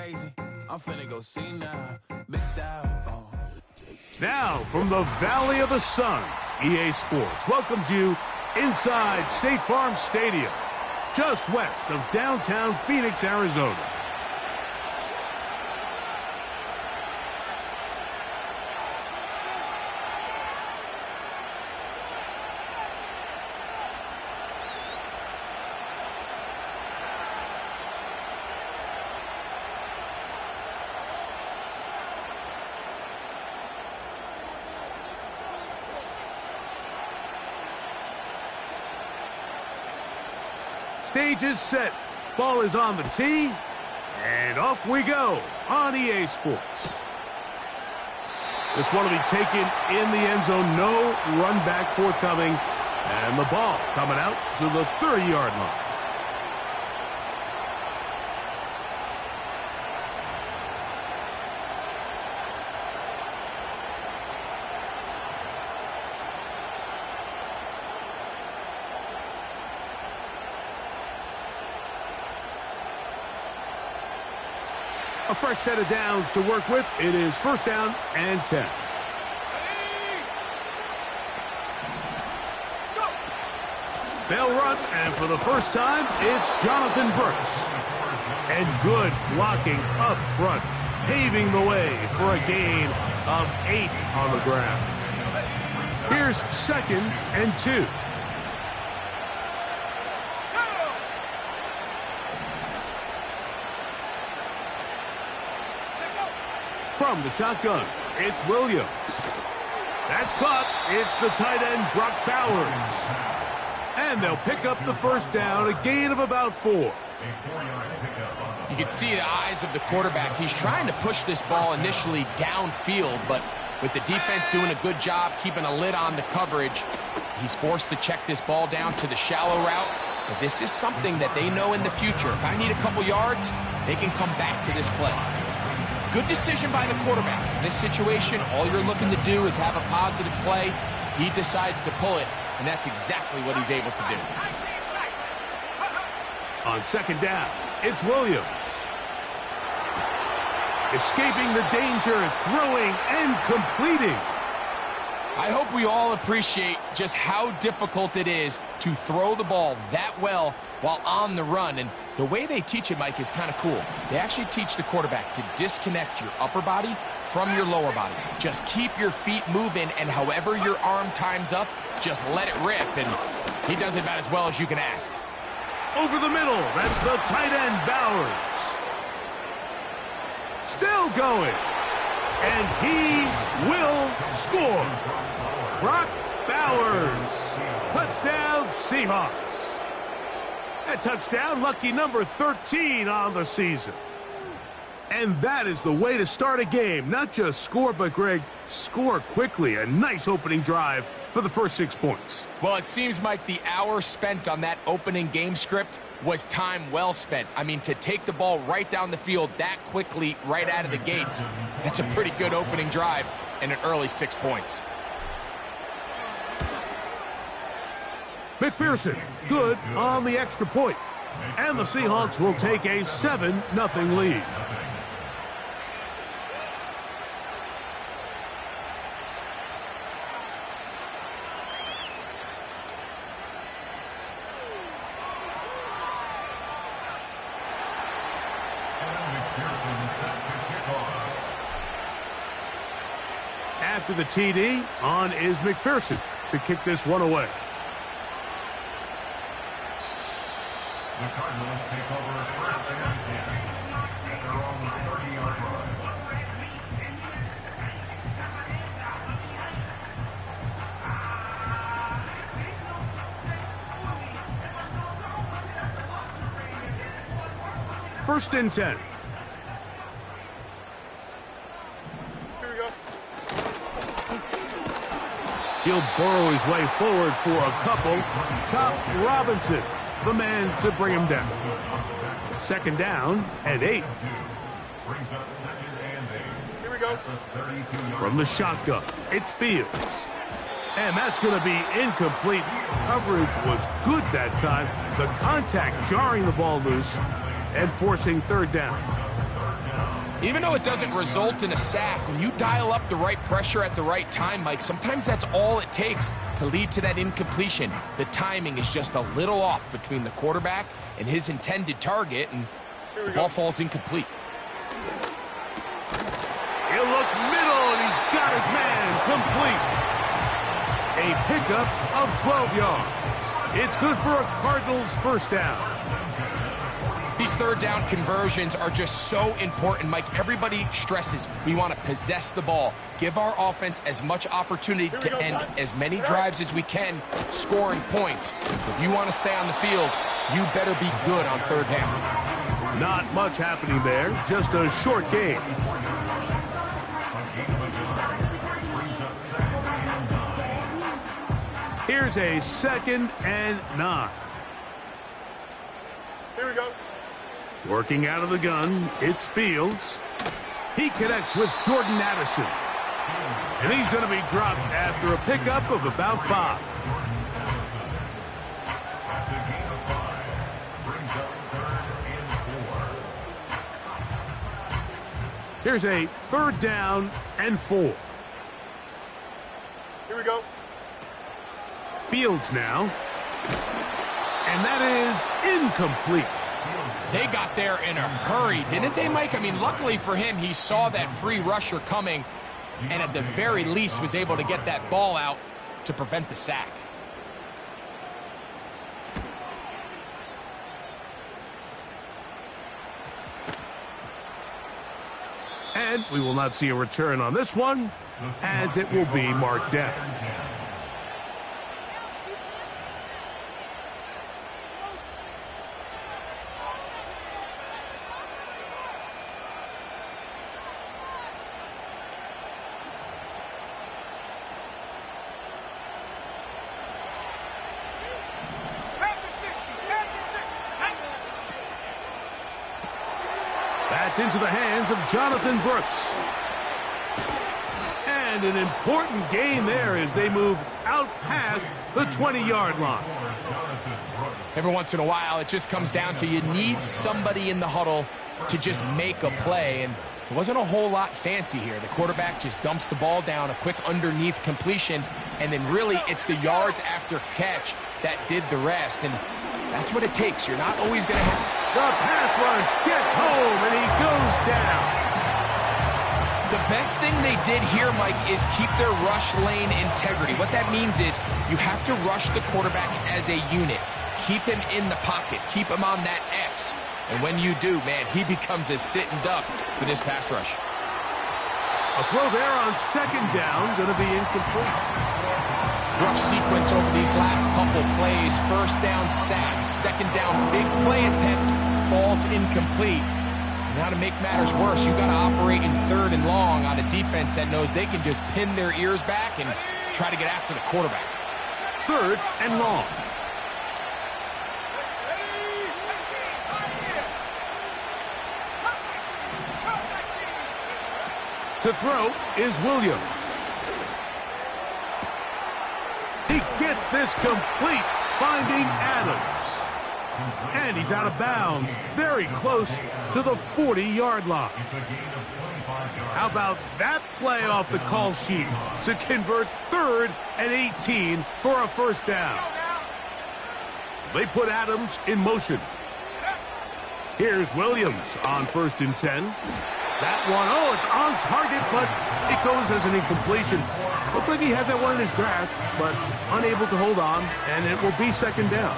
crazy. I'm finna go see now. Big style. Oh. Now, from the Valley of the Sun, EA Sports welcomes you inside State Farm Stadium, just west of downtown Phoenix, Arizona. Stage is set. Ball is on the tee. And off we go on EA Sports. This one will be taken in the end zone. No run back forthcoming. And the ball coming out to the 30-yard line. A fresh set of downs to work with. It is first down and 10. They'll run, and for the first time, it's Jonathan Brooks. And good blocking up front, paving the way for a gain of 8 on the ground. Here's second and 2. From the shotgun, it's Williams. That's caught. It's the tight end, Brock Bowers. And they'll pick up the first down, a gain of about 4. You can see the eyes of the quarterback. He's trying to push this ball initially downfield, but with the defense doing a good job keeping a lid on the coverage, he's forced to check this ball down to the shallow route. But this is something that they know in the future. If I need a couple yards, they can come back to this play. Good decision by the quarterback. In this situation, all you're looking to do is have a positive play. He decides to pull it, and that's exactly what he's able to do. On second down, it's Williams. Escaping the danger, throwing and completing. I hope we all appreciate just how difficult it is to throw the ball that well while on the run. And the way they teach it, Mike, is kind of cool. They actually teach the quarterback to disconnect your upper body from your lower body. Just keep your feet moving, and however your arm times up, just let it rip. And he does it about as well as you can ask. Over the middle, that's the tight end, Bowers. Still going. And he will score. Brock Bowers. Touchdown, Seahawks. That touchdown, lucky number 13 on the season. And that is the way to start a game. Not just score, but, Greg, score quickly. A nice opening drive for the first 6 points. Well, it seems like the hour spent on that opening game script was time well spent. I mean, to take the ball right down the field that quickly right out of the gates, that's a pretty good opening drive and an early 6 points. McPherson, good on the extra point. And the Seahawks will take a 7-0 lead. After the TD, on is McPherson to kick this one away. The Cardinals take over first and 10 at their own 30-yard line. First and 10. He'll burrow his way forward for a couple. Chop Robinson, the man to bring him down. Second down and 8. Brings up second and 8. Here we go. From the shotgun, it's Fields. And that's going to be incomplete. Coverage was good that time. The contact jarring the ball loose and forcing third down. Even though it doesn't result in a sack, when you dial up the right pressure at the right time, Mike, sometimes that's all it takes to lead to that incompletion. The timing is just a little off between the quarterback and his intended target, and the ball falls incomplete. He'll look middle, and he's got his man complete. A pickup of 12 yards. It's good for a Cardinals first down. These third down conversions are just so important, Mike. Everybody stresses we want to possess the ball, give our offense as much opportunity to end as many drives as we can, scoring points. So if you want to stay on the field, you better be good on third down. Not much happening there, just a short game. Here's a 2nd and 9. Here we go. Working out of the gun, it's Fields. He connects with Jordan Addison. And he's going to be dropped after a pickup of about 5. That's a gain of 5. Brings up 3rd and 4. Here's a 3rd down and 4. Here we go. Fields now. And that is incomplete. They got there in a hurry, didn't they, Mike? I mean, luckily for him, he saw that free rusher coming and at the very least was able to get that ball out to prevent the sack. And we will not see a return on this one, as it will be marked down. That's into the hands of Jonathan Brooks. And an important gain there as they move out past the 20-yard line. Every once in a while, it just comes down to you need somebody in the huddle to just make a play, and it wasn't a whole lot fancy here. The quarterback just dumps the ball down, a quick underneath completion, and then really it's the yards after catch that did the rest, and that's what it takes. You're not always going to have... The pass rush gets home, and he goes down. The best thing they did here, Mike, is keep their rush lane integrity. What that means is you have to rush the quarterback as a unit. Keep him in the pocket. Keep him on that X. And when you do, man, he becomes a sitting duck for this pass rush. A throw there on 2nd down, going to be incomplete. Rough sequence over these last couple plays. 1st down sack. 2nd down big play attempt falls incomplete. Now to make matters worse, you got to operate in 3rd and long on a defense that knows they can just pin their ears back and try to get after the quarterback. 3rd and long. To throw is Williams. He gets this complete, finding Adams. And he's out of bounds, very close to the 40-yard line. How about that play off the call sheet to convert 3rd and 18 for a 1st down? They put Adams in motion. Here's Williams on 1st and 10. That one, oh, it's on target, but it goes as an incompletion. Looked like he had that one in his grasp, but unable to hold on, and it will be 2nd down.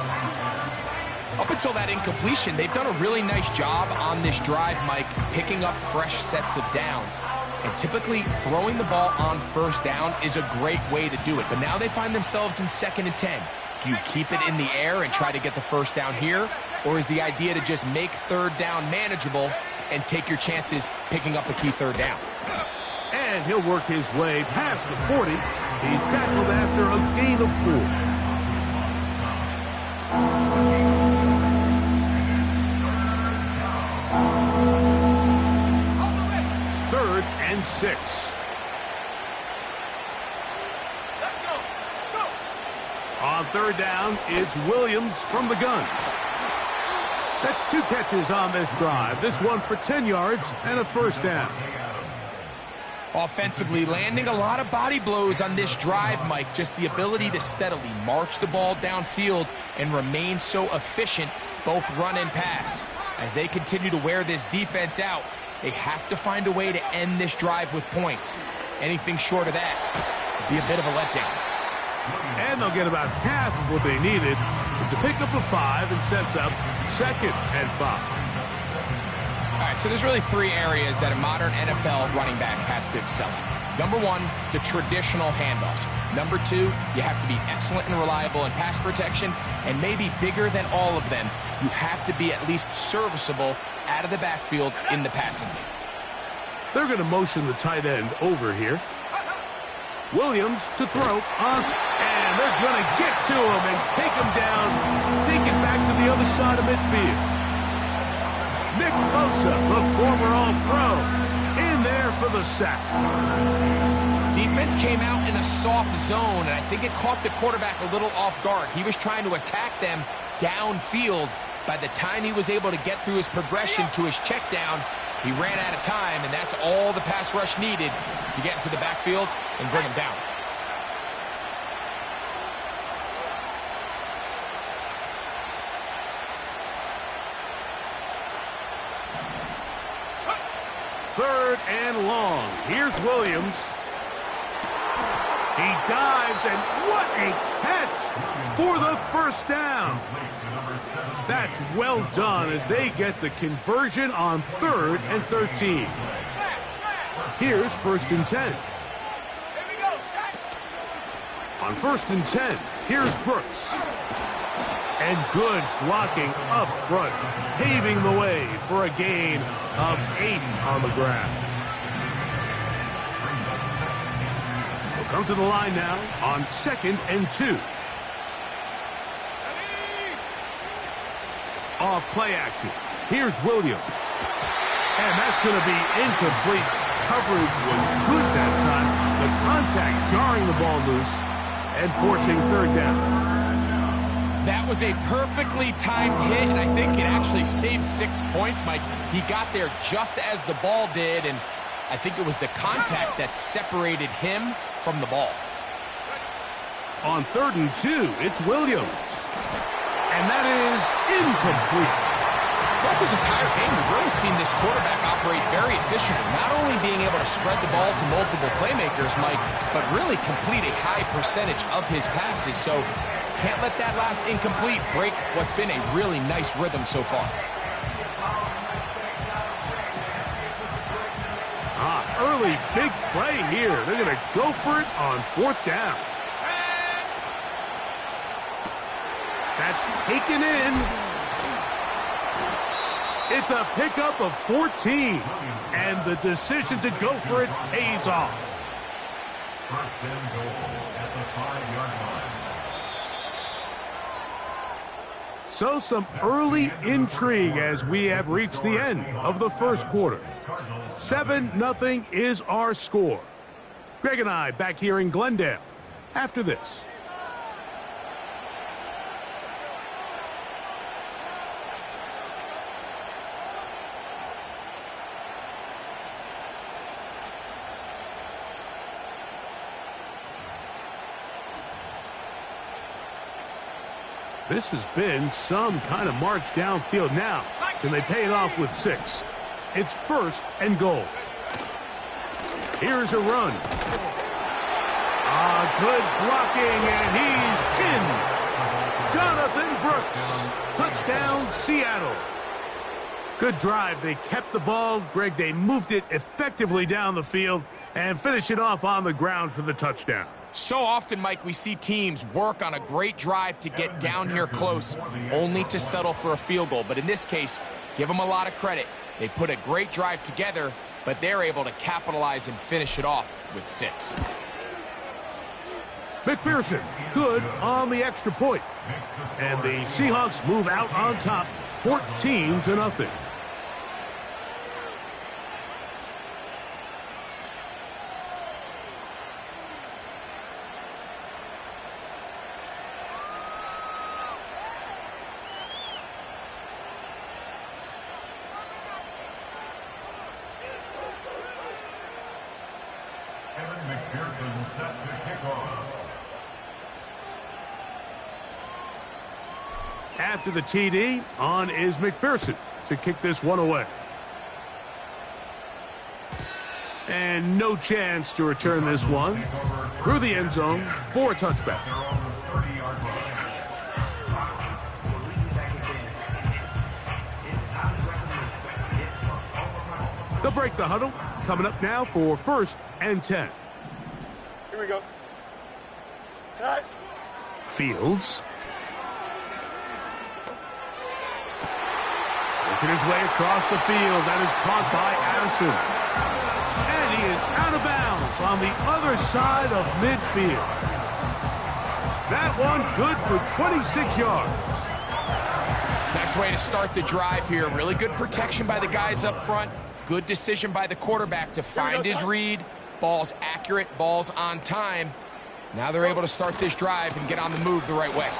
Up until that incompletion, they've done a really nice job on this drive, Mike, picking up fresh sets of downs. And typically, throwing the ball on 1st down is a great way to do it. But now they find themselves in 2nd and 10. Do you keep it in the air and try to get the 1st down here? Or is the idea to just make 3rd down manageable and take your chances picking up a key 3rd down? And he'll work his way past the 40. He's tackled after a gain of 4. 3rd and 6. On 3rd down, it's Williams from the gun. That's 2 catches on this drive. This one for 10 yards and a first down. Offensively, landing a lot of body blows on this drive, Mike. Just the ability to steadily march the ball downfield and remain so efficient, both run and pass. As they continue to wear this defense out, they have to find a way to end this drive with points. Anything short of that would be a bit of a letdown. And they'll get about half of what they needed. It's a pickup of 5 and sets up 2nd and 5. All right, so there's really 3 areas that a modern NFL running back has to excel at. Number 1, the traditional handoffs. Number 2, you have to be excellent and reliable in pass protection. And maybe bigger than all of them, you have to be at least serviceable out of the backfield in the passing game. They're going to motion the tight end over here. Williams to throw. And they're going to get to him and take him down. Take it back to the other side of midfield. Nick Bosa, the former All-Pro, in there for the sack. Defense came out in a soft zone, and I think it caught the quarterback a little off guard. He was trying to attack them downfield. By the time he was able to get through his progression to his check down, he ran out of time, and that's all the pass rush needed to get into the backfield and bring him down. Third and long. Here's Williams. He dives, and what a catch for the first down. That's well done as they get the conversion on 3rd and 13. Here's 1st and 10. On 1st and 10, here's Brooks. And good blocking up front, paving the way for a gain of 8 on the ground. We'll come to the line now on 2nd and 2. Off play action. Here's Williams. And that's going to be incomplete. Coverage was good that time. The contact jarring the ball loose and forcing 3rd down. That was a perfectly timed hit, and I think it actually saved 6 points, Mike. He got there just as the ball did, and I think it was the contact that separated him from the ball. On 3rd and 2, it's Williams. And that is incomplete. Throughout this entire game, we've really seen this quarterback operate very efficiently, not only being able to spread the ball to multiple playmakers, Mike, but really complete a high percentage of his passes. So can't let that last incomplete break what's been a really nice rhythm so far. Early big play here. They're going to go for it on 4th down. That's taken in. It's a pickup of 14. And the decision to go for it pays off. 1st and goal at the 5-yard line. So some early intrigue as we have reached the end of the 1st quarter. 7-0 is our score. Greg and I back here in Glendale after this. This has been some kind of march downfield now. Can they pay it off with 6? It's 1st and goal. Here's a run. Good blocking, and he's in. Jonathan Brooks. Touchdown, Seattle. Good drive. They kept the ball. Greg, they moved it effectively down the field and finish it off on the ground for the touchdown. So often, Mike, we see teams work on a great drive to get down here close, only to settle for a field goal. But in this case, give them a lot of credit. They put a great drive together, but they're able to capitalize and finish it off with 6. McPherson, good on the extra point. And the Seahawks move out on top, 14-0. Pearson set to kick off. After the TD, on is McPherson to kick this one away. And no chance to return this one through the end zone for a touchback. They'll break the huddle. Coming up now for 1st and 10. Here we go. Fields. Working his way across the field. That is caught by Addison. And he is out of bounds on the other side of midfield. That one good for 26 yards. Nice way to start the drive here. Really good protection by the guys up front. Good decision by the quarterback to find his read. Ball's accurate, ball's on time. Now they're able to start this drive and get on the move the right way.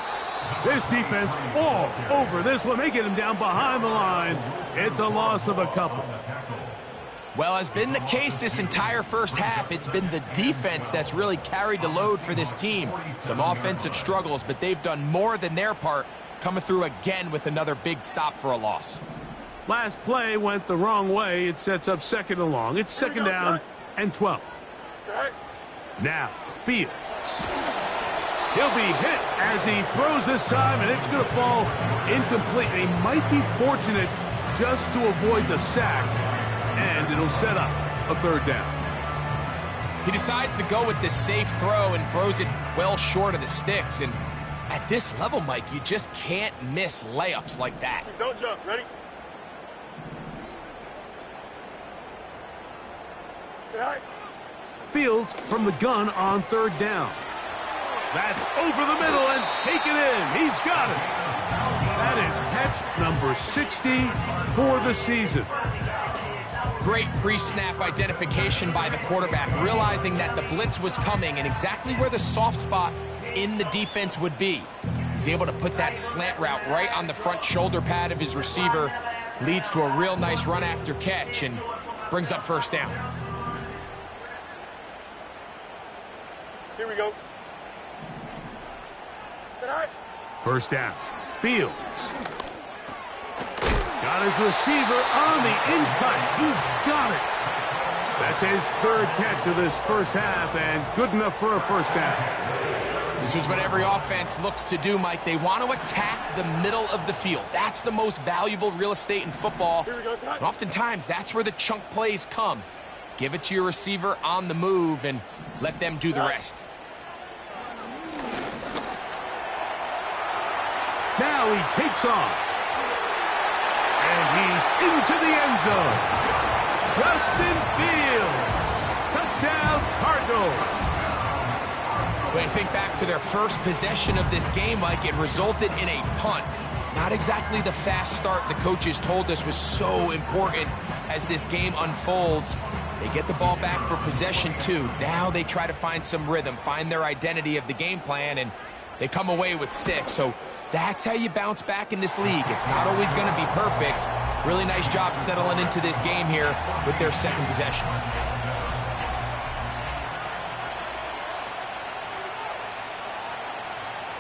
This defense all over this one. They get him down behind the line. It's a loss of a couple. Well, has been the case this entire first half. It's been the defense that's really carried the load for this team. Some offensive struggles, but they've done more than their part, coming through again with another big stop for a loss. Last play went the wrong way. It sets up 2nd and long. It's 2nd down and 12. Now, Fields. He'll be hit as he throws this time, and it's going to fall incomplete. He might be fortunate just to avoid the sack, and it'll set up a 3rd down. He decides to go with this safe throw and throws it well short of the sticks. And at this level, Mike, you just can't miss layups like that. Don't jump. Ready? Fields from the gun on 3rd down. That's over the middle and taken in. He's got it. That is catch number 60 for the season. Great pre-snap identification by the quarterback, realizing that the blitz was coming and exactly where the soft spot in the defense would be. He's able to put that slant route right on the front shoulder pad of his receiver. Leads to a real nice run after catch and brings up 1st down. Here we go. 1st down. Fields. Got his receiver on the in-cut. He's got it. That's his 3rd catch of this first half, and good enough for a 1st down. This is what every offense looks to do, Mike. They want to attack the middle of the field. That's the most valuable real estate in football. And oftentimes, that's where the chunk plays come. Give it to your receiver on the move and let them do the rest. Now he takes off. And he's into the end zone. Justin Fields. Touchdown, Cardinals. When you think back to their first possession of this game, Mike, it resulted in a punt. Not exactly the fast start the coaches told us was so important as this game unfolds. They get the ball back for possession 2. Now they try to find some rhythm, find their identity of the game plan, and they come away with 6. So that's how you bounce back in this league. It's not always going to be perfect. Really nice job settling into this game here with their 2nd possession.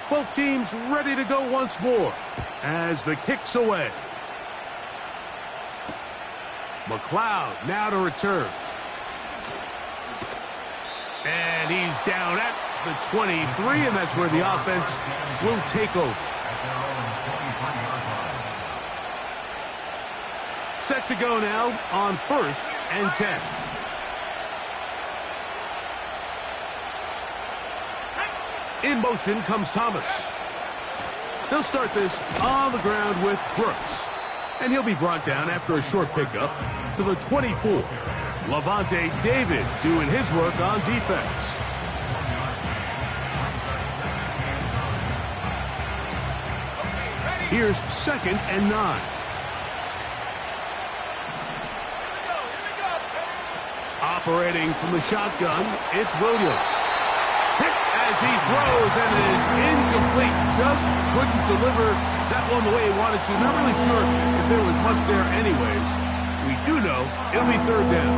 Both teams ready to go once more as the kick's away. McLeod now to return. And he's down at the 23, and that's where the offense will take over. Set to go now on 1st and 10. In motion comes Thomas. They'll start this on the ground with Brooks. And he'll be brought down after a short pickup to the 24. Levante David doing his work on defense. Here's 2nd and 9. Operating from the shotgun, it's Williams. Hit as he throws, and it is incomplete. Just couldn't deliver that one the way he wanted to. Not really sure if there was much there anyways. We do know it'll be 3rd down.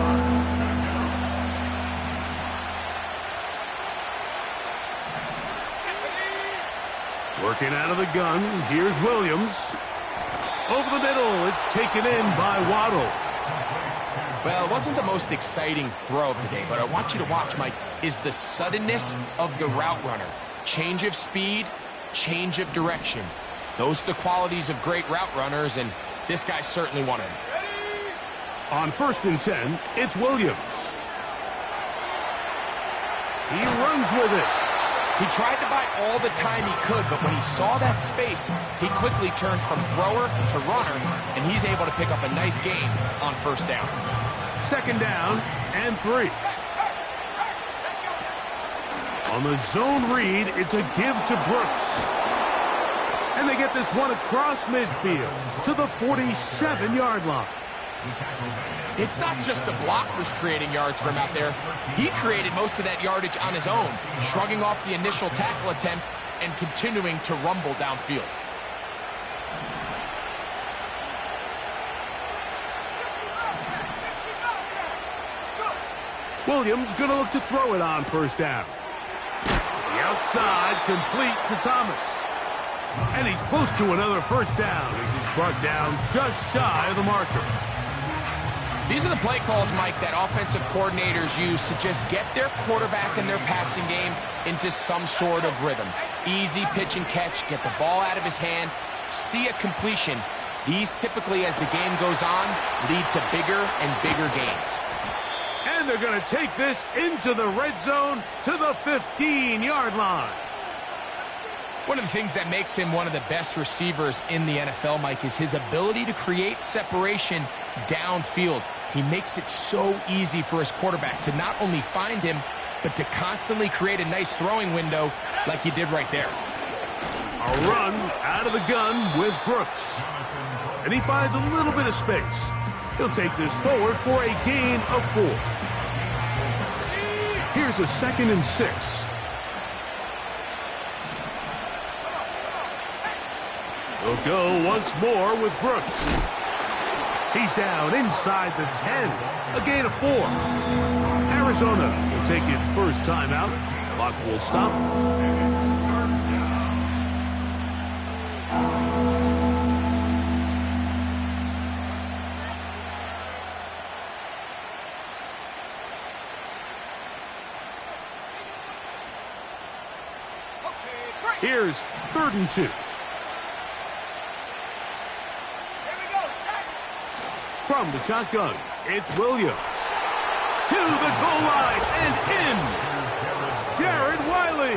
Working out of the gun, here's Williams. Over the middle, it's taken in by Waddle. Well, it wasn't the most exciting throw of the day, but I want you to watch, Mike, is the suddenness of the route runner. Change of speed, change of direction. Those are the qualities of great route runners, and this guy certainly one of them. On 1st and 10, it's Williams. He runs with it. He tried to buy all the time he could, but when he saw that space, he quickly turned from thrower to runner, and he's able to pick up a nice gain on 1st down. 2nd down and 3. On the zone read, it's a give to Brooks. And they get this one across midfield to the 47-yard line. It's not just the blockers creating yards for him out there. He created most of that yardage on his own, shrugging off the initial tackle attempt and continuing to rumble downfield. Williams going to look to throw it on 1st down. The outside complete to Thomas. And he's close to another 1st down as he's brought down just shy of the marker. These are the play calls, Mike, that offensive coordinators use to just get their quarterback and their passing game into some sort of rhythm. Easy pitch and catch, get the ball out of his hand, see a completion. These typically, as the game goes on, lead to bigger and bigger gains. And they're going to take this into the red zone to the 15-yard line. One of the things that makes him one of the best receivers in the NFL, Mike, is his ability to create separation downfield. He makes it so easy for his quarterback to not only find him, but to constantly create a nice throwing window like he did right there. A run out of the gun with Brooks. And he finds a little bit of space. He'll take this forward for a gain of 4. Here's a 2nd and 6. He'll go once more with Brooks. He's down inside the 10. A gain of 4. Arizona will take its first timeout. Clock will stop. Here's 3rd and 2. From the shotgun, it's Williams. To the goal line and in. Jared Wiley.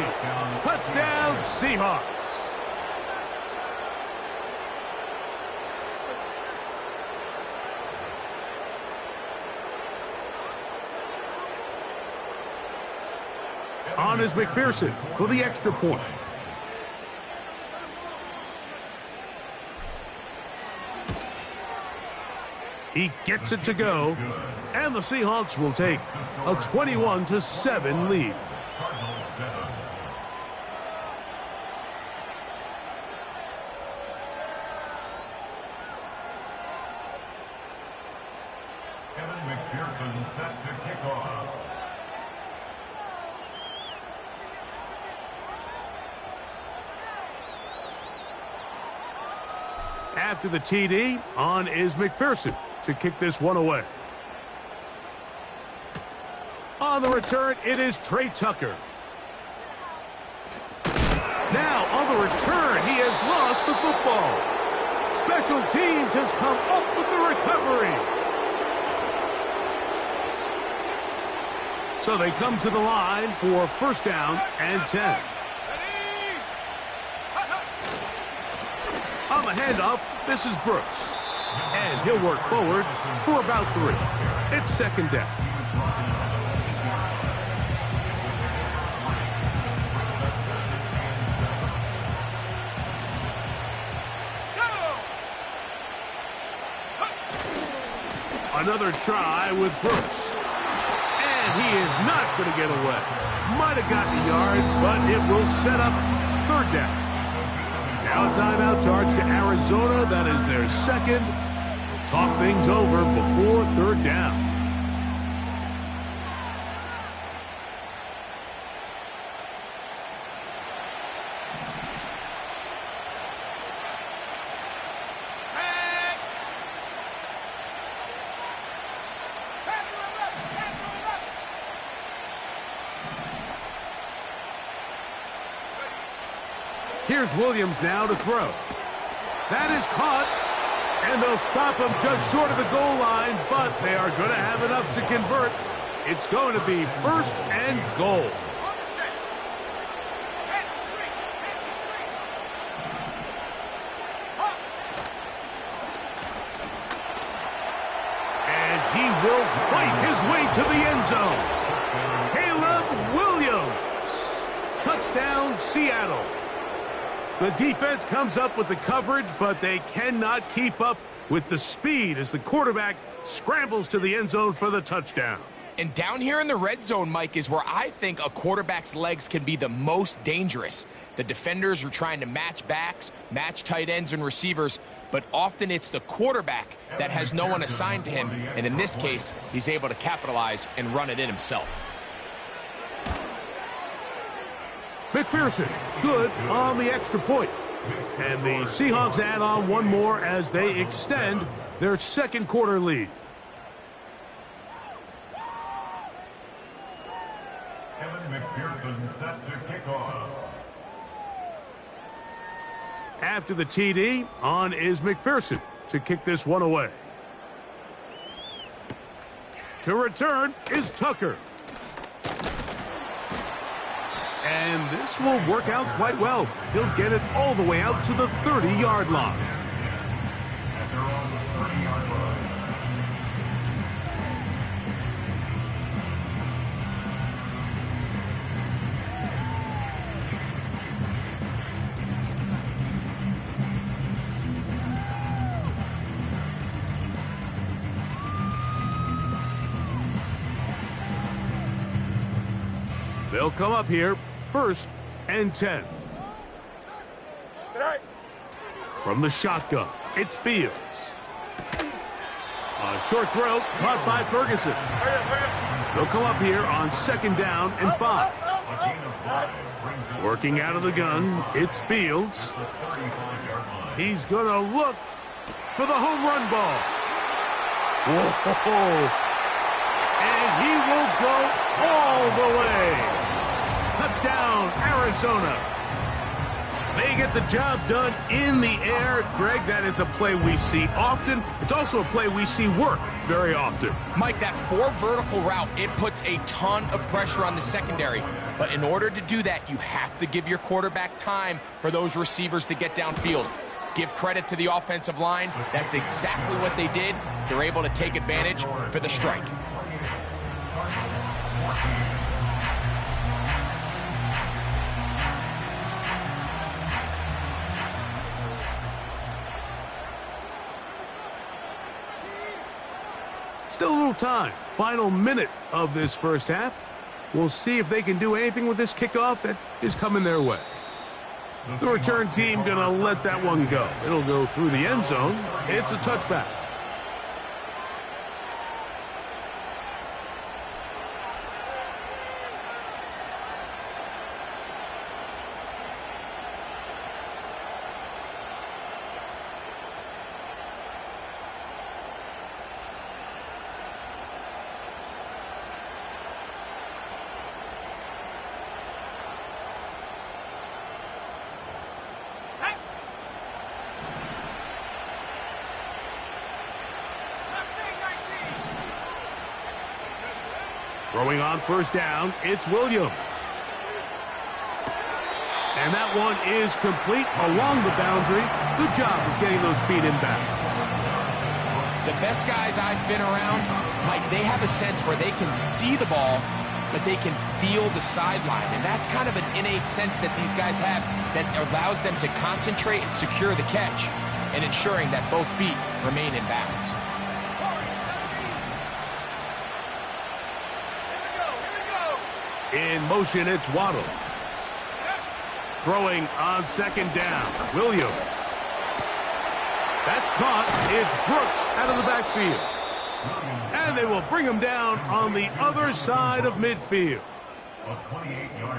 Touchdown, Seahawks. On is McPherson for the extra point. He gets it to go, and the Seahawks will take a 21-7 lead. Kevin McPherson set to kick off. After the TD, on is McPherson to kick this one away. On the return, it is Trey Tucker. Now, on the return, he has lost the football. Special teams has come up with the recovery. So they come to the line for 1st down and 10. On the handoff, this is Brooks. And he'll work forward for about 3. It's 2nd down. Another try with Brooks. And he is not going to get away. Might have gotten a yard, but it will set up 3rd down. Now a timeout charge to Arizona. That is their 2nd. We'll talk things over before 3rd down. Here's Williams now to throw. That is caught, and they'll stop him just short of the goal line, but they are going to have enough to convert. It's going to be first and goal. And he will fight his way to the end zone. Caleb Williams. Touchdown, Seattle. The defense comes up with the coverage, but they cannot keep up with the speed as the quarterback scrambles to the end zone for the touchdown. And down here in the red zone, Mike, is where I think a quarterback's legs can be the most dangerous. The defenders are trying to match backs, match tight ends and receivers, but often it's the quarterback that has no one assigned to him, and in this case, he's able to capitalize and run it in himself. McPherson, good on the extra point. And the Seahawks add on one more as they extend their second quarter lead. Kevin McPherson set to kick off. After the TD, on is McPherson to kick this one away. To return is Tucker. And this will work out quite well. He'll get it all the way out to the 30-yard line. And they're on the 30-yard line. They'll come up here, first and 10. Tonight. From the shotgun, it's Fields. A short throw caught by Ferguson. Hurry up, hurry up. They'll come up here on second down and 5. A gain of 5 brings us Working out of the gun, it's Fields. to the 35-yard line. He's going to look for the home run ball. Whoa! And he will go all the way. Touchdown, Arizona. They get the job done in the air. Greg, that is a play we see often. It's also a play we see work very often. Mike, that 4 vertical route, it puts a ton of pressure on the secondary. But in order to do that, you have to give your quarterback time for those receivers to get downfield. Give credit to the offensive line. That's exactly what they did. They're able to take advantage for the strike. Still a little time. Final minute of this first half. We'll see if they can do anything with this kickoff that is coming their way. The return team going to let that one go. It'll go through the end zone. It's a touchback. Throwing on first down, it's Williams. And that one is complete along the boundary. Good job of getting those feet in bounds. The best guys I've been around, Mike, they have a sense where they can see the ball, but they can feel the sideline. And that's kind of an innate sense that these guys have that allows them to concentrate and secure the catch and ensuring that both feet remain in bounds. In motion, it's Waddle. Throwing on second down, Williams. That's caught. It's Brooks out of the backfield. And they will bring him down on the other side of midfield.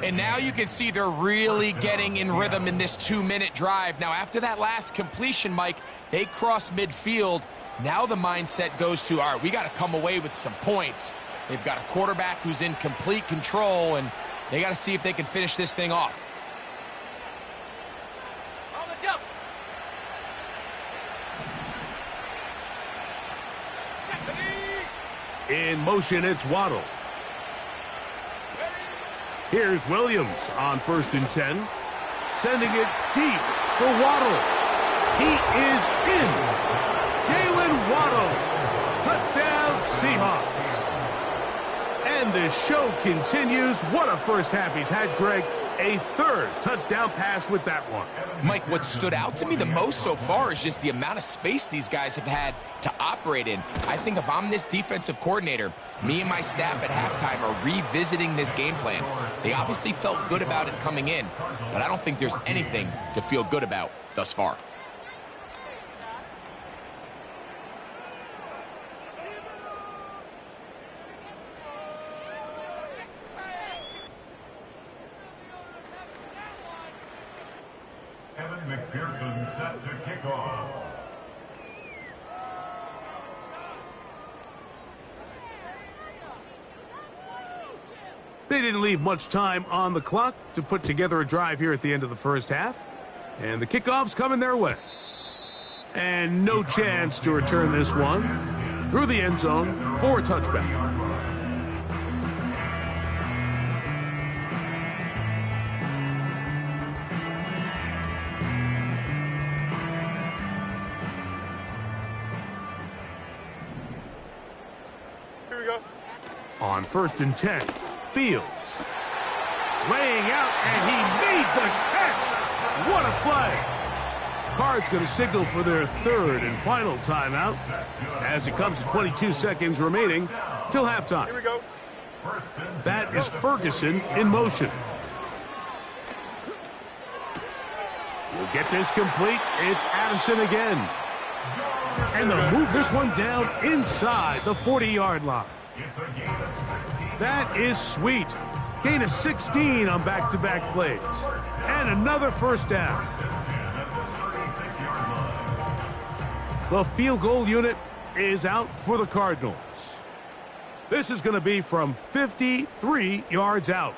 And now you can see they're really getting in rhythm in this 2-minute drive. Now, after that last completion, Mike, they cross midfield. Now the mindset goes to, all right, we got to come away with some points. They've got a quarterback who's in complete control, and they got to see if they can finish this thing off. In motion, it's Waddle. Here's Williams on 1st and 10. Sending it deep for Waddle. He is in. Jalen Waddle. Touchdown, Seahawks. And the show continues. What a first half he's had, Greg. A 3rd touchdown pass with that one. Mike, what stood out to me the most so far is just the amount of space these guys have had to operate in. I think if I'm this defensive coordinator, me and my staff at halftime are revisiting this game plan. They obviously felt good about it coming in, but I don't think there's anything to feel good about thus far. McPherson set to kick off. They didn't leave much time on the clock to put together a drive here at the end of the first half. And the kickoff's coming their way. And no chance to return this one through the end zone for a touchback. On 1st and 10, Fields laying out, and he made the catch. What a play. Cards going to signal for their 3rd and final timeout as it comes to 22 seconds remaining till halftime. Here we go. That is Ferguson in motion. We'll get this complete. It's Addison again. And they'll move this one down inside the 40-yard line. That is sweet. Gain of 16 on back-to-back plays. And another first down. The field goal unit is out for the Cardinals. This is going to be from 53 yards out.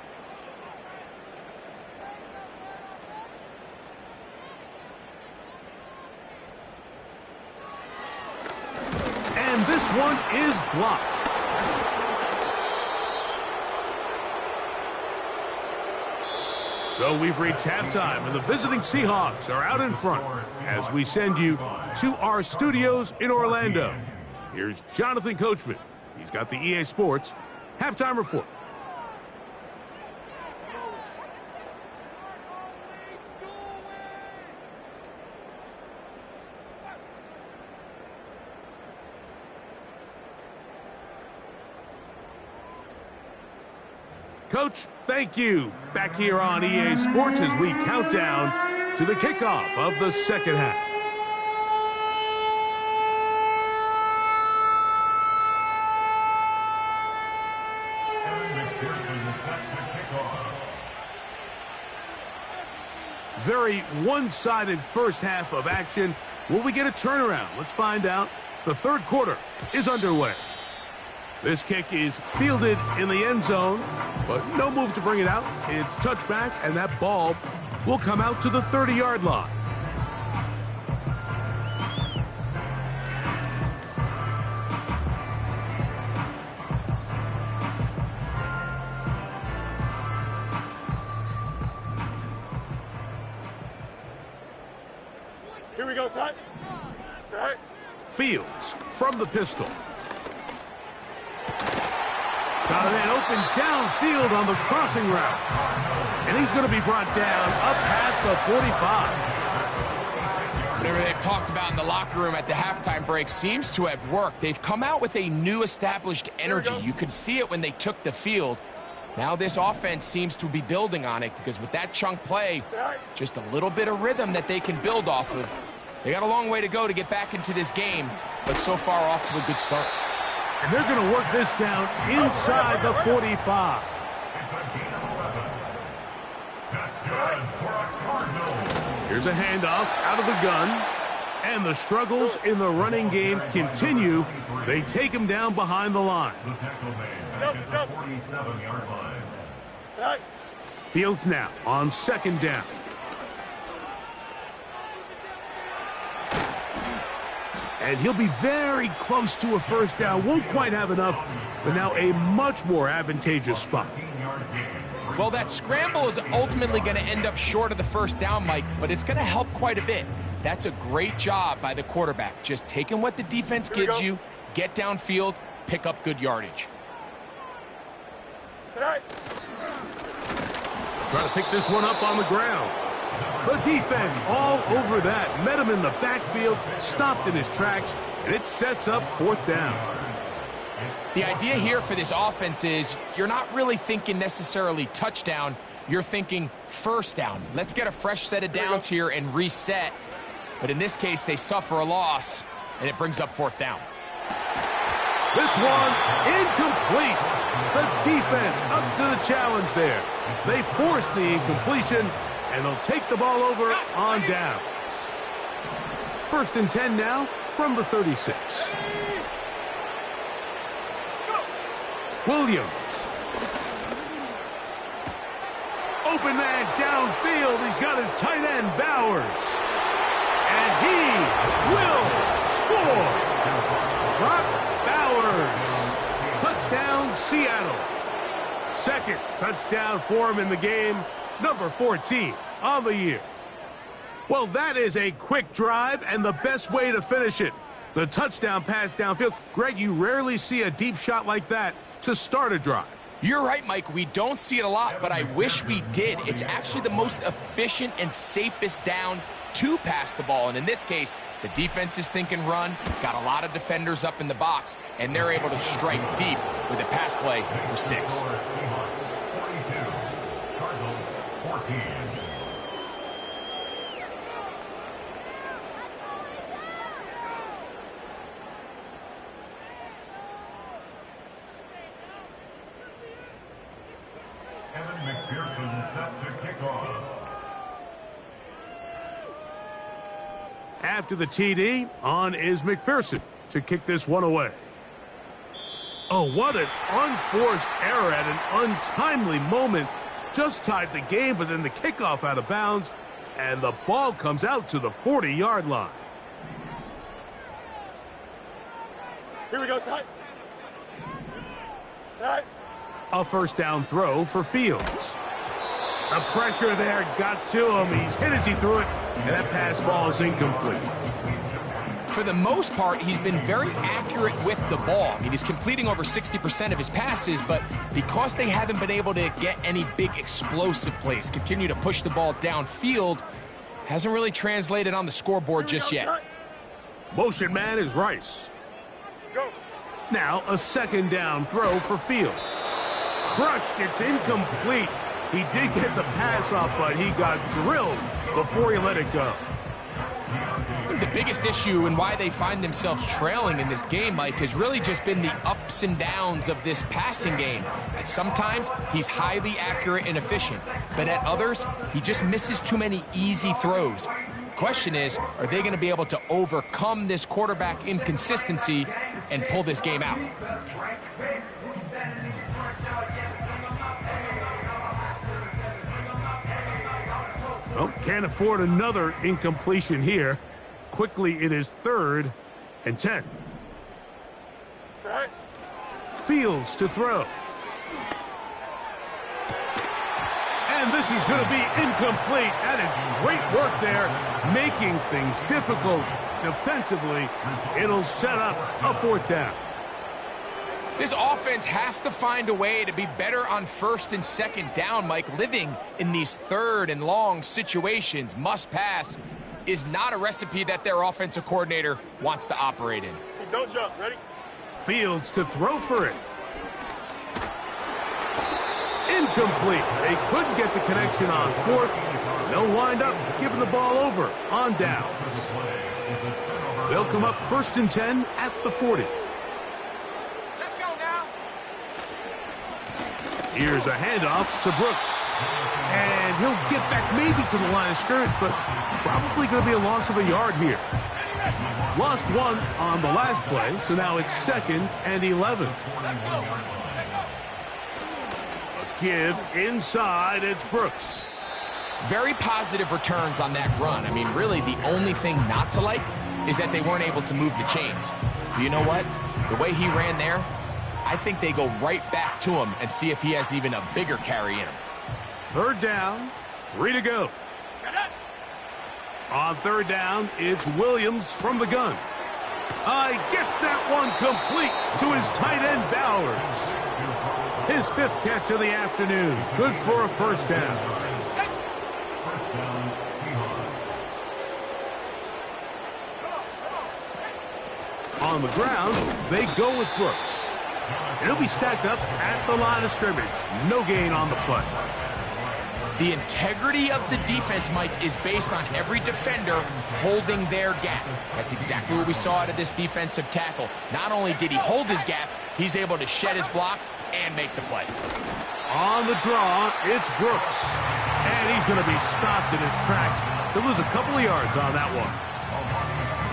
And this one is blocked. So we've reached halftime, and the visiting Seahawks are out in front as we send you to our studios in Orlando. Here's Jonathan Coachman. He's got the EA Sports halftime report. Coach, thank you. Back here on EA Sports as we count down to the kickoff of the second half. Very one-sided first half of action. Will we get a turnaround? Let's find out. The 3rd quarter is underway. This kick is fielded in the end zone, but no move to bring it out. It's touchback, and that ball will come out to the 30-yard line. Here we go, set. Set. Fields from the pistol. Got a man open downfield on the crossing route. And he's going to be brought down up past the 45. Whatever they've talked about in the locker room at the halftime break seems to have worked. They've come out with a new established energy. You could see it when they took the field. Now this offense seems to be building on it because with that chunk play, just a little bit of rhythm that they can build off of. They got a long way to go to get back into this game, but so far off to a good start. And they're going to work this down inside the 45. Here's a handoff out of the gun. And the struggles in the running game continue. They take him down behind the line. Fields now on 2nd down. And he'll be very close to a first down. Won't quite have enough, but now a much more advantageous spot. Well, that scramble is ultimately going to end up short of the first down, Mike, but it's going to help quite a bit. That's a great job by the quarterback. Just taking what the defense gives you, get downfield, pick up good yardage. Try to pick this one up on the ground. The defense all over that. Met him in the backfield, stopped in his tracks, and it sets up fourth down. The idea here for this offense is you're not really thinking necessarily touchdown. You're thinking first down. Let's get a fresh set of downs here and reset. But in this case, they suffer a loss, and it brings up fourth down. This one incomplete. The defense up to the challenge there. They force the incompletion, and they'll take the ball over on downs. 1st and 10 now from the 36. Williams. Open man downfield. He's got his tight end, Bowers. And he will score. Brock Bowers. Touchdown, Seattle. 2nd touchdown for him in the game. Number 14 on the year. Well, that is a quick drive and the best way to finish it. The touchdown pass downfield. Greg, you rarely see a deep shot like that to start a drive. You're right, Mike. We don't see it a lot, but I wish we did. It's actually the most efficient and safest down to pass the ball. And in this case, the defense is thinking run, got a lot of defenders up in the box, and they're able to strike deep with a pass play for 6. After the TD, on is McPherson to kick this one away. Oh, what an unforced error at an untimely moment. Just tied the game, but then the kickoff out of bounds, and the ball comes out to the 40-yard line. Here we go, side. Side. A first down throw for Fields. The pressure there got to him. He's hit as he threw it, and that pass ball is incomplete. For the most part, he's been very accurate with the ball. I mean, he's completing over 60% of his passes, but because they haven't been able to get any big explosive plays, continue to push the ball downfield, hasn't really translated on the scoreboard just yet. Motion man is Rice. Go. Now a 2nd down throw for Fields. Crushed, it's incomplete. He did get the pass off, but he got drilled before he let it go. The biggest issue and why they find themselves trailing in this game, Mike, has really just been the ups and downs of this passing game. At sometimes, he's highly accurate and efficient, but at others, he just misses too many easy throws. Question is, are they going to be able to overcome this quarterback inconsistency and pull this game out? Well, can't afford another incompletion here. Quickly, it is 3rd and 10. Side. Fields to throw. And this is going to be incomplete. That is great work there, making things difficult defensively. It'll set up a 4th down. This offense has to find a way to be better on 1st and 2nd down, Mike. Living in these 3rd and long situations, must pass, is not a recipe that their offensive coordinator wants to operate in. Don't jump. Ready? Fields to throw for it. Incomplete. They couldn't get the connection on 4th. They'll wind up giving the ball over on downs. They'll come up 1st and 10 at the 40. Here's a handoff to Brooks. And he'll get back maybe to the line of scrimmage, but probably going to be a loss of a yard here. Lost 1 on the last play, so now it's 2nd and 11. A give inside, it's Brooks. Very positive returns on that run. I mean, really, the only thing not to like is that they weren't able to move the chains. But you know what? The way he ran there, I think they go right back to him and see if he has even a bigger carry in him. Third down, 3 to go. On third down, it's Williams from the gun. Gets that one complete to his tight end, Bowers. His 5th catch of the afternoon. Good for a first down. First down, Seahawks. On the ground, they go with Brooks. And he'll be stacked up at the line of scrimmage. No gain on the play. The integrity of the defense, Mike, is based on every defender holding their gap. That's exactly what we saw out of this defensive tackle. Not only did he hold his gap, he's able to shed his block and make the play. On the draw, it's Brooks. And he's going to be stopped in his tracks. He'll lose a couple of yards on that one.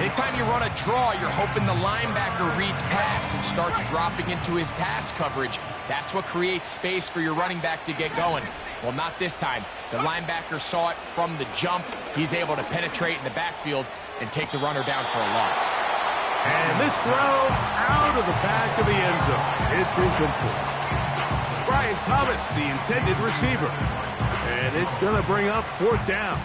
Anytime you run a draw, you're hoping the linebacker reads pass and starts dropping into his pass coverage. That's what creates space for your running back to get going. Well, not this time. The linebacker saw it from the jump. He's able to penetrate in the backfield and take the runner down for a loss. And this throw out of the back of the end zone. It's incomplete. Brian Thomas, the intended receiver. And it's going to bring up 4th down.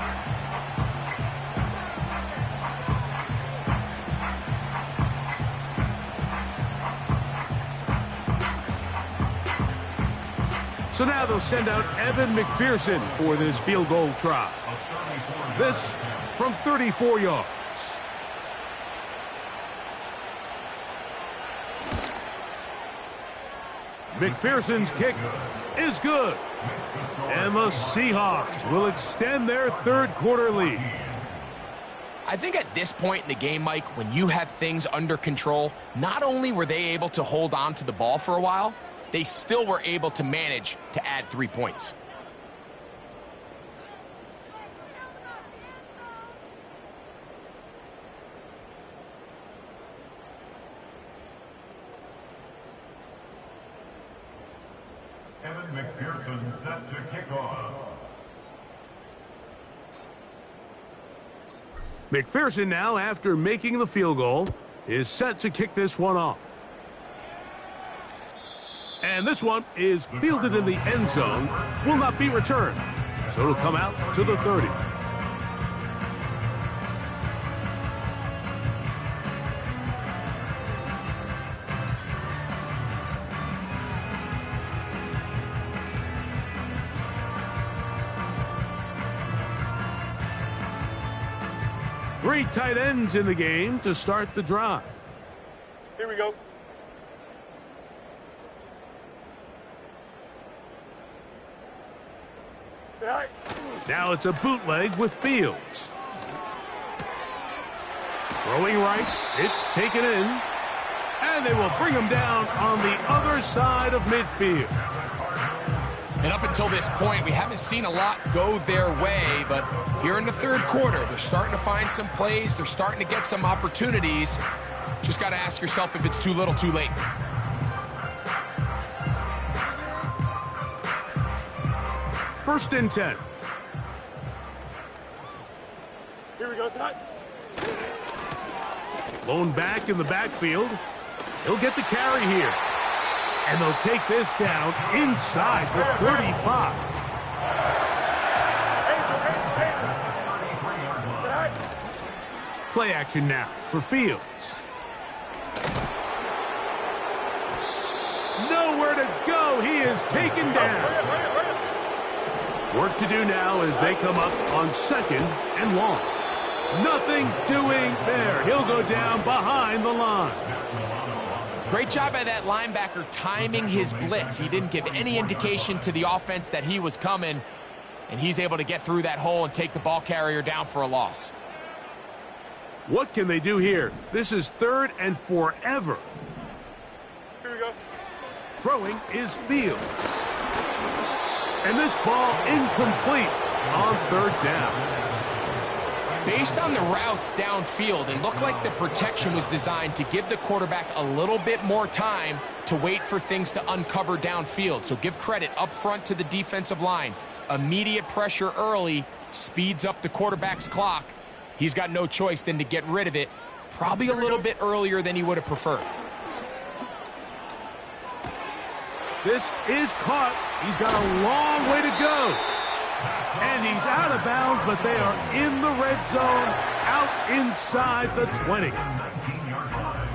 So now they'll send out Evan McPherson for this field goal try. This from 34 yards. McPherson's kick is good. And the Seahawks will extend their 3rd quarter lead. I think at this point in the game, Mike, when you have things under control, not only were they able to hold on to the ball for a while, they still were able to manage to add 3 points. Evan McPherson set to kick off. McPherson now, after making the field goal, is set to kick this one off. And this one is fielded in the end zone, will not be returned. So it'll come out to the 30. Three tight ends in the game to start the drive. Here we go. Now it's a bootleg with Fields. Throwing right, it's taken in. And they will bring him down on the other side of midfield. And up until this point, we haven't seen a lot go their way, but here in the 3rd quarter, they're starting to find some plays. They're starting to get some opportunities. Just got to ask yourself if it's too little, too late. First and 10. Here we go, side. Blown back in the backfield. He'll get the carry here. And they'll take this down inside the 35. Play action now for Fields. Nowhere to go. He is taken down. Work to do now as they come up on 2nd and long. Nothing doing there. He'll go down behind the line. Great job by that linebacker timing his blitz. He didn't give any indication to the offense that he was coming, and he's able to get through that hole and take the ball carrier down for a loss. What can they do here? This is 3rd and forever. Here we go. Throwing is Fields. And this ball incomplete on 3rd down. Based on the routes downfield, it looked like the protection was designed to give the quarterback a little bit more time to wait for things to uncover downfield. So give credit up front to the defensive line. Immediate pressure early speeds up the quarterback's clock. He's got no choice than to get rid of it probably a little bit earlier than he would have preferred. This is caught. He's got a long way to go. And he's out of bounds, but they are in the red zone, out inside the 20.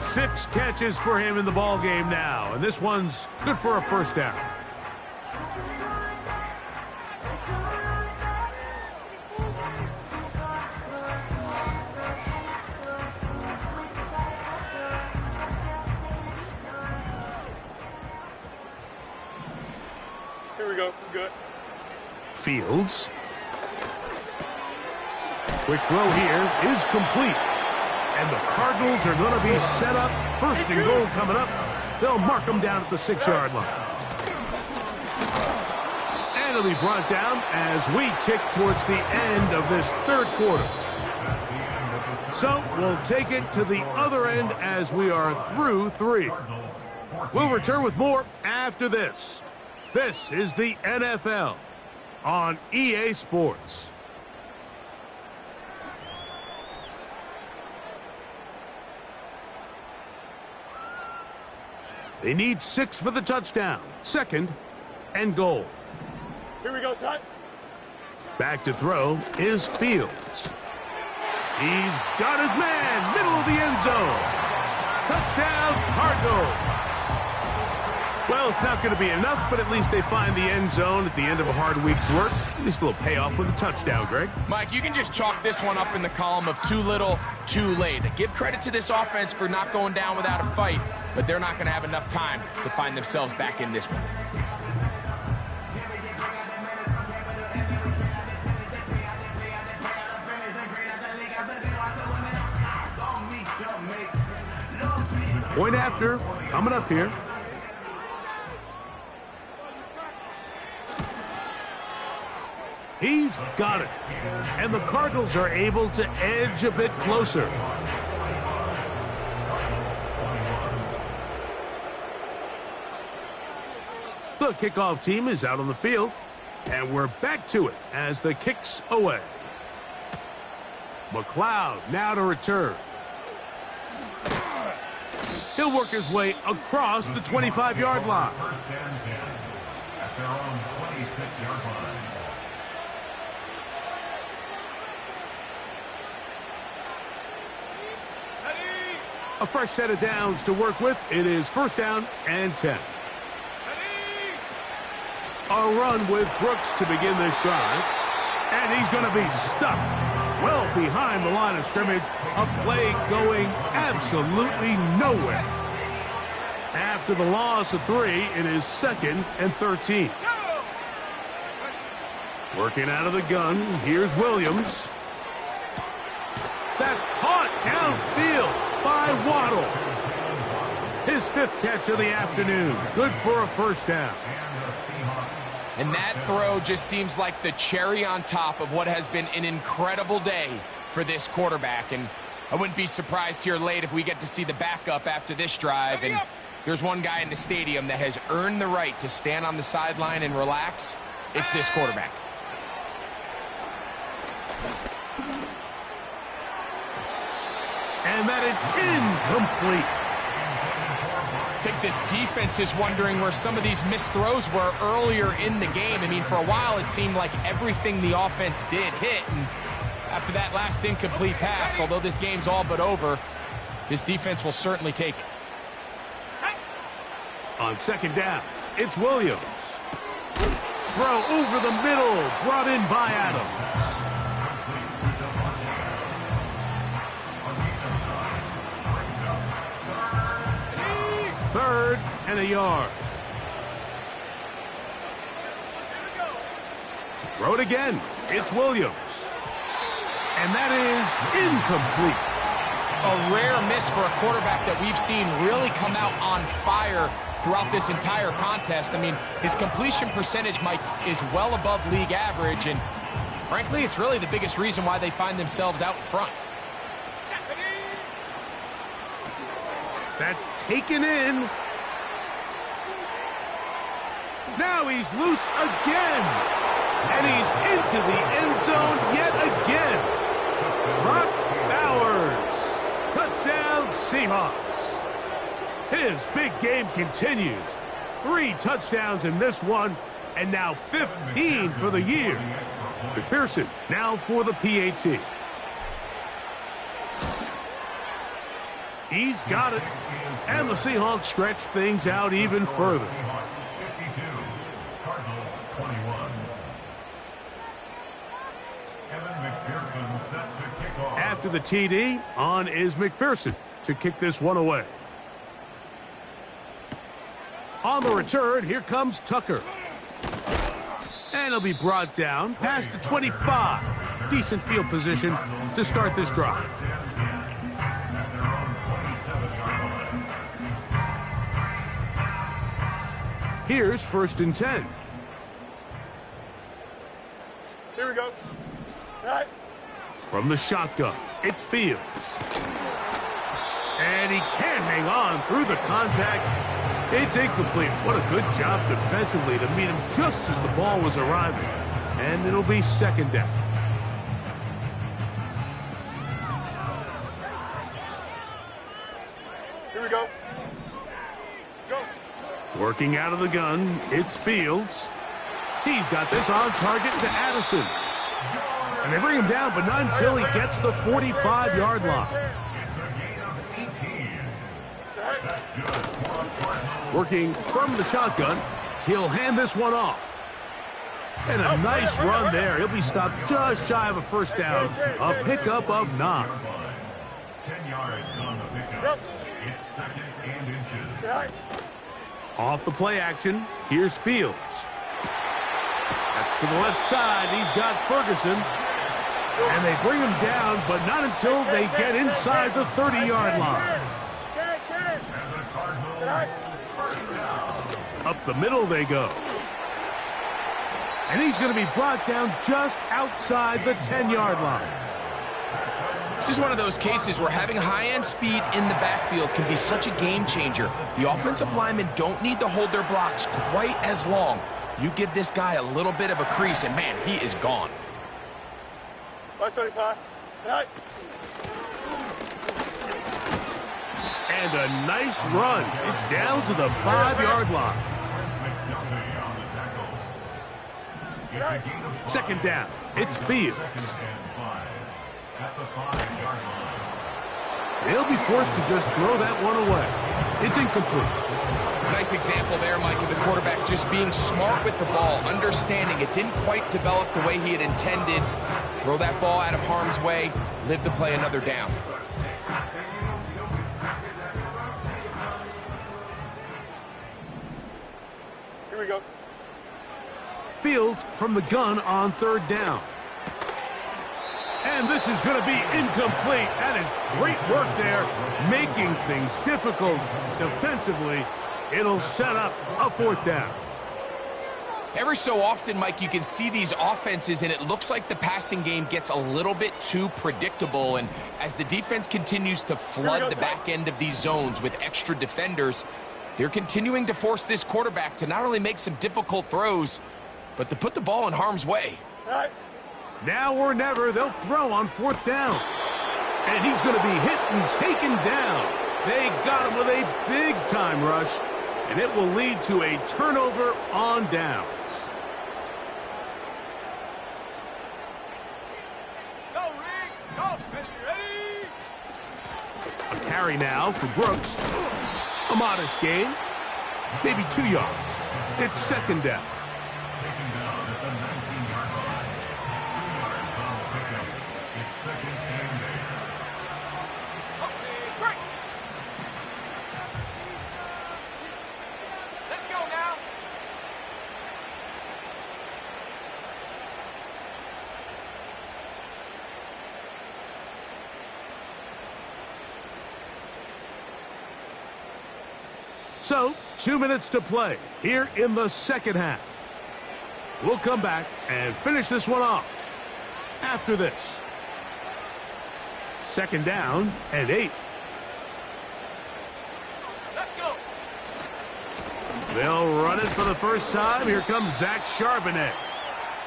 6 catches for him in the ball game now, and this one's good for a first down. Here we go. Good. Fields. Quick throw here is complete. And the Cardinals are going to be set up. First and goal coming up. They'll mark them down at the 6-yard line. And it'll be brought down as we tick towards the end of this third quarter. So we'll take it to the other end as we are through 3. We'll return with more after this. This is the NFL on EA Sports. They need 6 for the touchdown. 2nd and goal. Here we go, son. Back to throw is Fields. He's got his man, middle of the end zone. Touchdown, Cardinals. Well, it's not going to be enough, but at least they find the end zone at the end of a hard week's work. At least a little payoff with a touchdown, Greg. Mike, you can just chalk this one up in the column of too little, too late. Give credit to this offense for not going down without a fight, but they're not going to have enough time to find themselves back in this one. Point after, coming up here. He's got it. And the Cardinals are able to edge a bit closer. The kickoff team is out on the field. And we're back to it as the kick's away. McLeod now to return. He'll work his way across the 25-yard line. First and 10 at their own 26-yard line. A fresh set of downs to work with. It is first down and 10. A run with Brooks to begin this drive. And he's going to be stuck well behind the line of scrimmage. A play going absolutely nowhere. After the loss of 3, it is 2nd and 13. Working out of the gun, here's Williams. That's caught downfield by Waddle. His 5th catch of the afternoon. Good for a first down. And that throw just seems like the cherry on top of what has been an incredible day for this quarterback. And I wouldn't be surprised here late if we get to see the backup after this drive. And there's one guy in the stadium that has earned the right to stand on the sideline and relax. It's this quarterback. And that is incomplete. I think this defense is wondering where some of these missed throws were earlier in the game. I mean, for a while it seemed like everything the offense did hit. And after that last incomplete pass, although this game's all but over, this defense will certainly take it. On 2nd down, it's Williams. Throw over the middle, brought in by Adams. 3rd and a yard. To throw it again, it's Williams. And that is incomplete. A rare miss for a quarterback that we've seen really come out on fire throughout this entire contest. I mean, his completion percentage, Mike, is well above league average, and frankly, it's really the biggest reason why they find themselves out in front. That's taken in. Now he's loose again. And he's into the end zone yet again. Brock Bowers. Touchdown. Seahawks. His big game continues. 3 touchdowns in this one, and now 15 for the year. McPherson now for the PAT. He's got it. And the Seahawks stretch things out even further. After the TD, on is McPherson to kick this one away. On the return, here comes Tucker. And he'll be brought down past the 25. Decent field position to start this drive. Here's 1st and 10. Here we go. All right. From the shotgun, it's Fields. And he can't hang on through the contact. It's incomplete. What a good job defensively to meet him just as the ball was arriving. And it'll be 2nd down. Here we go. Go. Working out of the gun, it's Fields. He's got this on target to Addison. And they bring him down, but not until he gets the 45-yard line. Working from the shotgun, he'll hand this one off. And a nice run there. He'll be stopped just shy of a 1st down. A pickup of 9. 10 yards on the pickup. It's 2nd and inches. Off the play action, here's Fields. That's to the left side. He's got Ferguson. And they bring him down, but not until they get inside the 30-yard line. Up the middle they go. And he's going to be brought down just outside the 10-yard line. This is one of those cases where having high-end speed in the backfield can be such a game changer. The offensive linemen don't need to hold their blocks quite as long. You give this guy a little bit of a crease, and man, he is gone. 575. Right. And a nice run. It's down to the 5-yard line. 2nd down. It's Fields. He'll be forced to just throw that one away. It's incomplete. Nice example there, Mike, of the quarterback just being smart with the ball, understanding it didn't quite develop the way he had intended. Throw that ball out of harm's way, live to play another down. Here we go. Fields from the gun on 3rd down. And this is going to be incomplete. That is great work there, making things difficult defensively. It'll set up a 4th down. Every so often, Mike, you can see these offenses, and it looks like the passing game gets a little bit too predictable. And as the defense continues to flood the back end of these zones with extra defenders, they're continuing to force this quarterback to not only make some difficult throws, but to put the ball in harm's way. Right. Now or never, they'll throw on 4th down. And he's going to be hit and taken down. They got him with a big-time rush, and it will lead to a turnover on downs. Go, Rick. Go. Ready. A carry now for Brooks. A modest gain. Maybe 2 yards. It's 2nd down. Taken down at the 19-yard line. 2 yards on the pickup. It's 2nd and 8. Okay, break. Let's go now. So, 2 minutes to play here in the 2nd half. We'll come back and finish this one off after this. 2nd down and 8. Let's go. They'll run it for the first time. Here comes Zach Charbonnet.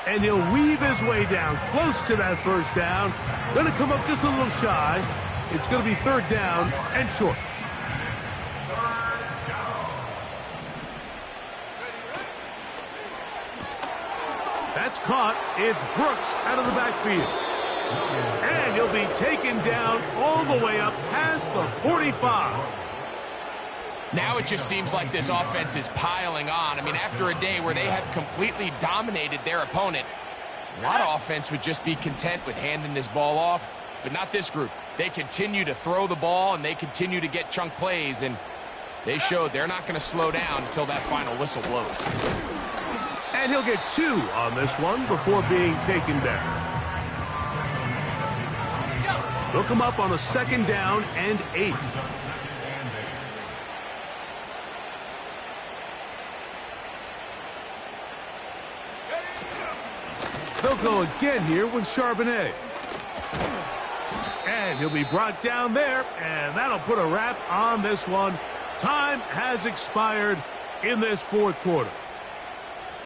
And he'll weave his way down close to that 1st down. Going to come up just a little shy. It's going to be third down and short. That's caught. It's Brooks out of the backfield. And he'll be taken down all the way up past the 45. Now it just seems like this offense is piling on. I mean, after a day where they have completely dominated their opponent, a lot of offense would just be content with handing this ball off, but not this group. They continue to throw the ball, and they continue to get chunk plays, and they showed they're not going to slow down until that final whistle blows. And he'll get 2 on this one before being taken down. They'll come up on a second down and 8. They'll go again here with Charbonnet. And he'll be brought down there, and that'll put a wrap on this one. Time has expired in this fourth quarter.